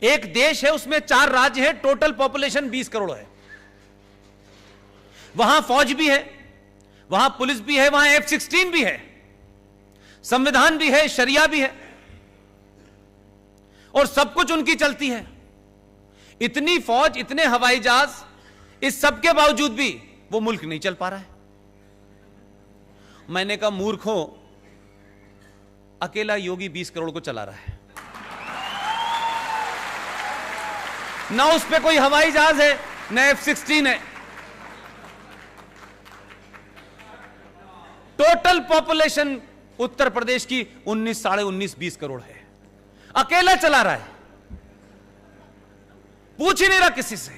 एक देश है, उसमें 4 राज्य है, टोटल पॉपुलेशन 20 करोड़ है। वहां फौज भी है, वहां पुलिस भी है, वहां F-16 भी है, संविधान भी है, शरिया भी है, और सब कुछ उनकी चलती है। इतनी फौज, इतने हवाई जहाज, इस सब के बावजूद भी वो मुल्क नहीं चल पा रहा है। मैंने कहा मूर्खों, अकेला योगी 20 करोड़ को चला रहा है, ना उस पे कोई हवाई जहाज है, ना F-16 है। टोटल पॉपुलेशन उत्तर प्रदेश की 19, साढ़े 19, 20 करोड़ है, अकेला चला रहा है, पूछ ही नहीं रहा किसी से।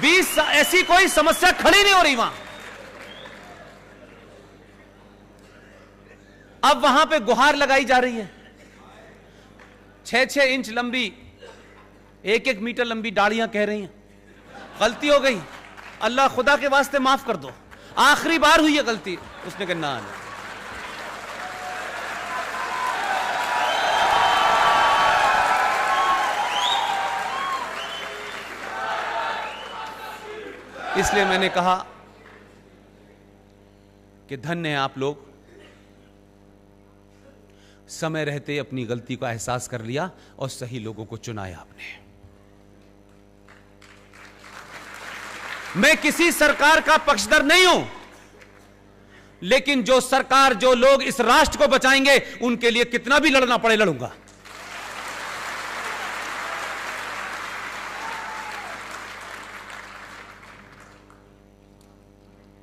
20 ऐसी कोई समस्या खड़ी नहीं हो रही वहां। अब वहां पे गुहार लगाई जा रही है, 6-6 इंच लंबी, 1-1 मीटर लंबी डालियां कह रही हैं गलती हो गई, अल्लाह खुदा के वास्ते माफ कर दो, आखिरी बार हुई है गलती। उसने कहा ना, इसलिए मैंने कहा कि धन्य है आप लोग, समय रहते अपनी गलती का एहसास कर लिया और सही लोगों को चुनाया आपने। मैं किसी सरकार का पक्षधर नहीं हूं, लेकिन जो सरकार, जो लोग इस राष्ट्र को बचाएंगे, उनके लिए कितना भी लड़ना पड़े लड़ूंगा।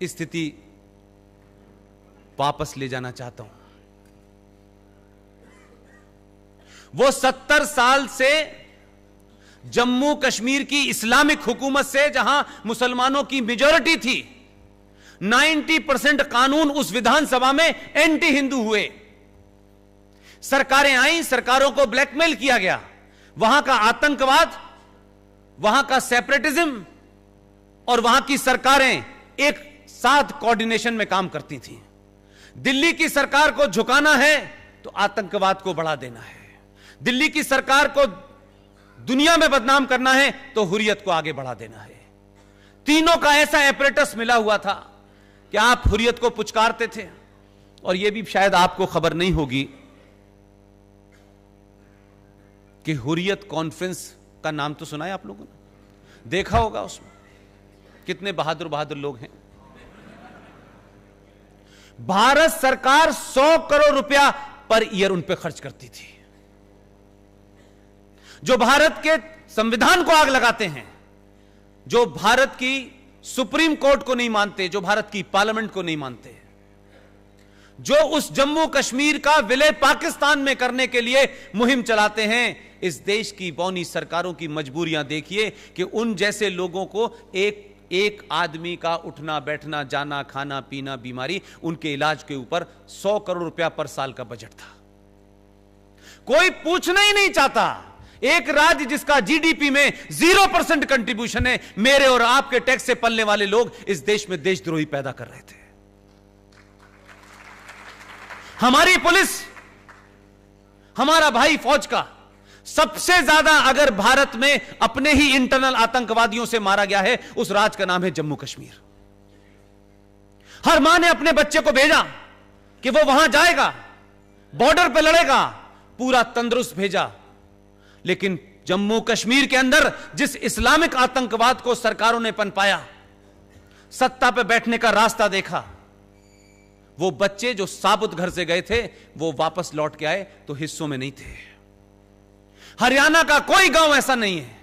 स्थिति वापस ले जाना चाहता हूं। वो 70 साल से जम्मू कश्मीर की इस्लामिक हुकूमत से, जहां मुसलमानों की मेजॉरिटी थी, 90% कानून उस विधानसभा में एंटी हिंदू हुए। सरकारें आई, सरकारों को ब्लैकमेल किया गया, वहां का आतंकवाद, वहां का सेपरेटिज्म, और वहां की सरकारें एक साथ कोऑर्डिनेशन में काम करती थी। दिल्ली की सरकार को झुकाना है तो आतंकवाद को बढ़ा देना है, दिल्ली की सरकार को दुनिया में बदनाम करना है तो हुर्रियत को आगे बढ़ा देना है। तीनों का ऐसा एपरेटस मिला हुआ था कि आप हुर्रियत को पुचकारते थे। और यह भी शायद आपको खबर नहीं होगी कि हुर्रियत कॉन्फ्रेंस का नाम तो सुना है आप लोगों ने, देखा होगा, उसमें कितने बहादुर बहादुर लोग हैं। भारत सरकार 100 करोड़ रुपया पर ईयर उन पे खर्च करती थी। जो भारत के संविधान को आग लगाते हैं, जो भारत की सुप्रीम कोर्ट को नहीं मानते, जो भारत की पार्लियामेंट को नहीं मानते, जो उस जम्मू कश्मीर का विलय पाकिस्तान में करने के लिए मुहिम चलाते हैं, इस देश की बौनी सरकारों की मजबूरियां देखिए कि उन जैसे लोगों को एक आदमी का उठना बैठना, जाना, खाना पीना, बीमारी, उनके इलाज के ऊपर 100 करोड़ रुपया पर साल का बजट था। कोई पूछना ही नहीं चाहता। एक राज्य जिसका जीडीपी में 0% कंट्रीब्यूशन है, मेरे और आपके टैक्स से पलने वाले लोग इस देश में देशद्रोही पैदा कर रहे थे। हमारी पुलिस, हमारा भाई फौज का सबसे ज्यादा अगर भारत में अपने ही इंटरनल आतंकवादियों से मारा गया है, उस राज्य का नाम है जम्मू कश्मीर। हर मां ने अपने बच्चे को भेजा कि वो वहां जाएगा, बॉर्डर पे लड़ेगा, पूरा तंदुरुस्त भेजा। लेकिन जम्मू कश्मीर के अंदर जिस इस्लामिक आतंकवाद को सरकारों ने पनपाया, सत्ता पे बैठने का रास्ता देखा, वो बच्चे जो साबुत घर से गए थे वो वापस लौट के आए तो हिस्सों में नहीं थे। हरियाणा का कोई गांव ऐसा नहीं है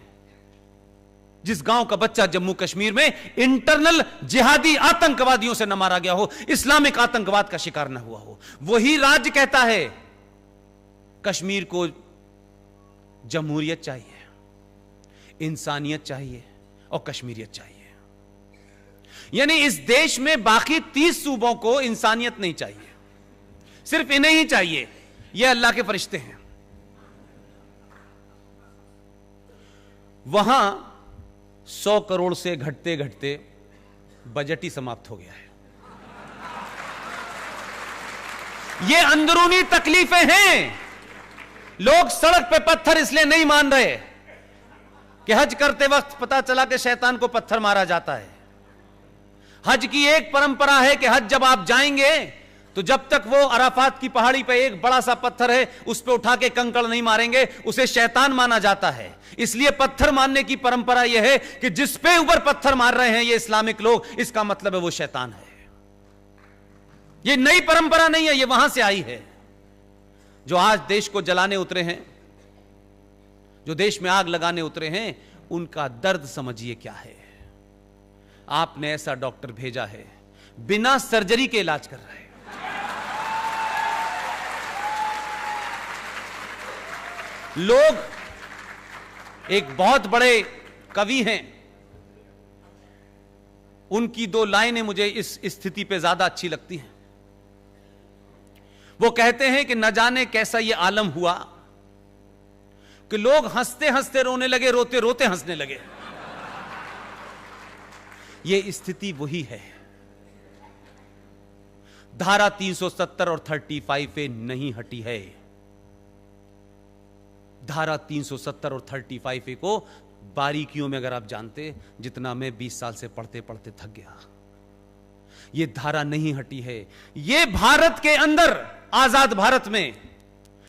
जिस गांव का बच्चा जम्मू कश्मीर में इंटरनल जिहादी आतंकवादियों से न मारा गया हो, इस्लामिक आतंकवाद का शिकार न हुआ हो। वही राज्य कहता है कश्मीर को जमहूरियत चाहिए, इंसानियत चाहिए और कश्मीरियत चाहिए। यानी इस देश में बाकी 30 सूबों को इंसानियत नहीं चाहिए, सिर्फ इन्हें ही चाहिए। ये अल्लाह के फरिश्ते हैं। वहां 100 करोड़ से घटते घटते बजट ही समाप्त हो गया है। ये अंदरूनी तकलीफें हैं। लोग सड़क पे पत्थर इसलिए नहीं मान रहे कि हज करते वक्त पता चला कि शैतान को पत्थर मारा जाता है। हज की एक परंपरा है कि हज जब आप जाएंगे तो जब तक वो अराफात की पहाड़ी पे एक बड़ा सा पत्थर है उस पे उठा के कंकड़ नहीं मारेंगे, उसे शैतान माना जाता है। इसलिए पत्थर मारने की परंपरा यह है कि जिस पे ऊपर पत्थर मार रहे हैं ये इस्लामिक लोग, इसका मतलब है वो शैतान है। ये नई परंपरा नहीं है, ये वहां से आई है। जो आज देश को जलाने उतरे हैं, जो देश में आग लगाने उतरे हैं, उनका दर्द समझिए क्या है। आपने ऐसा डॉक्टर भेजा है बिना सर्जरी के इलाज कर रहा है। लोग एक बहुत बड़े कवि हैं, उनकी दो लाइनें मुझे इस स्थिति पे ज्यादा अच्छी लगती हैं। वो कहते हैं कि न जाने कैसा ये आलम हुआ कि लोग हंसते हंसते रोने लगे, रोते रोते हंसने लगे। ये स्थिति वही है। धारा 370 और 35 पे नहीं हटी है। धारा 370 और 35 को बारीकियों में अगर आप जानते, जितना मैं 20 साल से पढ़ते पढ़ते थक गया, ये धारा नहीं हटी है। ये भारत के अंदर, आजाद भारत में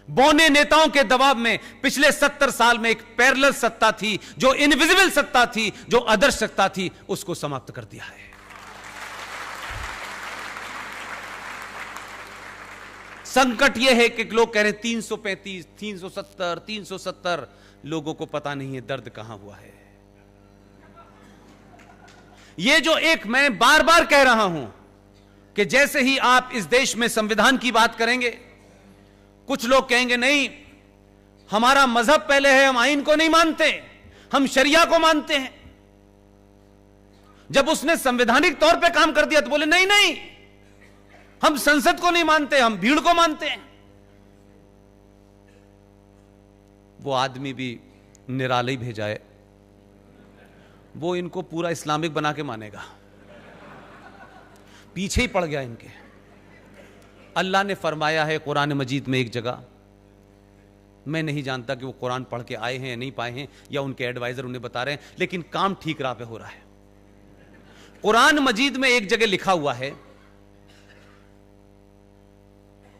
बौने नेताओं के दबाव में पिछले 70 साल में एक पैरेलल सत्ता थी, जो इनविजिबल सत्ता थी, जो आदर्श सत्ता थी, उसको समाप्त कर दिया है। संकट यह है कि लोग कह रहे हैं 335, 370, 370, लोगों को पता नहीं है दर्द कहां हुआ है। ये जो एक मैं बार बार कह रहा हूं कि जैसे ही आप इस देश में संविधान की बात करेंगे, कुछ लोग कहेंगे नहीं हमारा मजहब पहले है, हम आइन को नहीं मानते, हम शरिया को मानते हैं। जब उसने संवैधानिक तौर पे काम कर दिया तो बोले नहीं नहीं, हम संसद को नहीं मानते, हम भीड़ को मानते हैं। वो आदमी भी निराले भेजा है, वो इनको पूरा इस्लामिक बना के मानेगा, पीछे ही पड़ गया इनके। अल्लाह ने फरमाया है कुरान मजीद में एक जगह, मैं नहीं जानता कि वो कुरान पढ़ के आए हैं या नहीं पाए हैं, या उनके एडवाइजर उन्हें बता रहे हैं, लेकिन काम ठीक राह पे हो रहा है। कुरान मजीद में एक जगह लिखा हुआ है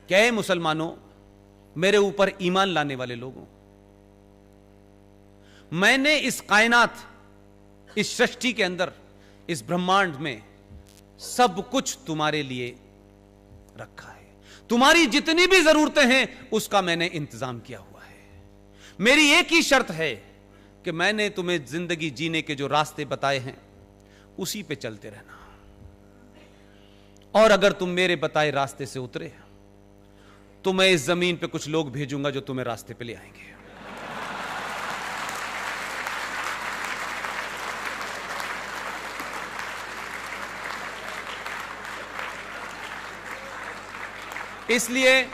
कि मुसलमानों, मेरे ऊपर ईमान लाने वाले लोगों, मैंने इस कायनात, इस सृष्टि के अंदर, इस ब्रह्मांड में सब कुछ तुम्हारे लिए रखा है। तुम्हारी जितनी भी जरूरतें हैं उसका मैंने इंतजाम किया हुआ है। मेरी एक ही शर्त है कि मैंने तुम्हें जिंदगी जीने के जो रास्ते बताए हैं उसी पे चलते रहना, और अगर तुम मेरे बताए रास्ते से उतरे तो मैं इस जमीन पे कुछ लोग भेजूंगा जो तुम्हें रास्ते पे ले आएंगे। इसलिए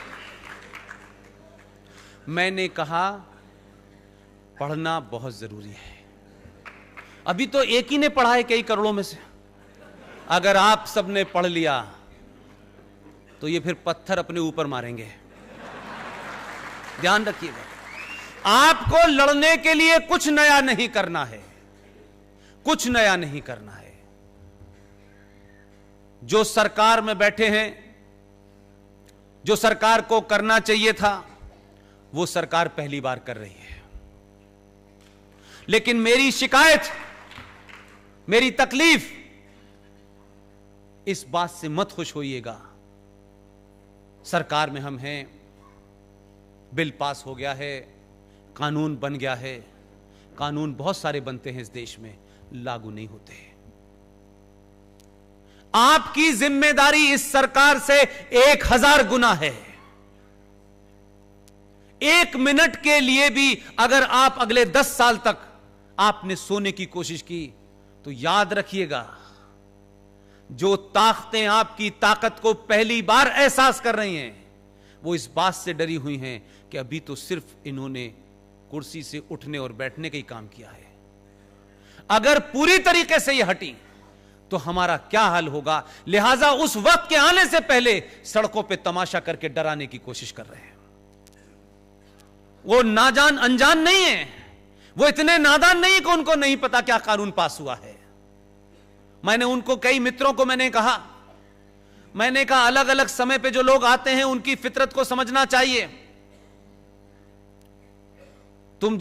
मैंने कहा पढ़ना बहुत जरूरी है। अभी तो एक ही ने पढ़ा है कई करोड़ों में से। अगर आप सबने पढ़ लिया तो ये फिर पत्थर अपने ऊपर मारेंगे, ध्यान रखिएगा। आपको लड़ने के लिए कुछ नया नहीं करना है, कुछ नया नहीं करना है। जो सरकार में बैठे हैं, जो सरकार को करना चाहिए था, वो सरकार पहली बार कर रही है। लेकिन मेरी शिकायत, मेरी तकलीफ, इस बात से मत खुश होइएगा। सरकार में हम हैं, बिल पास हो गया है, कानून बन गया है। कानून बहुत सारे बनते हैं इस देश में, लागू नहीं होते। आपकी जिम्मेदारी इस सरकार से 1000 गुना है। 1 मिनट के लिए भी अगर आप अगले 10 साल तक आपने सोने की कोशिश की तो याद रखिएगा, जो ताकतें आपकी ताकत को पहली बार एहसास कर रही हैं, वो इस बात से डरी हुई हैं कि अभी तो सिर्फ इन्होंने कुर्सी से उठने और बैठने का ही काम किया है। अगर पूरी तरीके से ये हटी तो हमारा क्या हाल होगा। लिहाजा उस वक्त के आने से पहले सड़कों पे तमाशा करके डराने की कोशिश कर रहे हैं। वो नाजान अनजान नहीं है, वो इतने नादान नहीं कि उनको नहीं पता क्या कानून पास हुआ है। मैंने उनको, कई मित्रों को मैंने कहा अलग अलग समय पे जो लोग आते हैं उनकी फितरत को समझना चाहिए।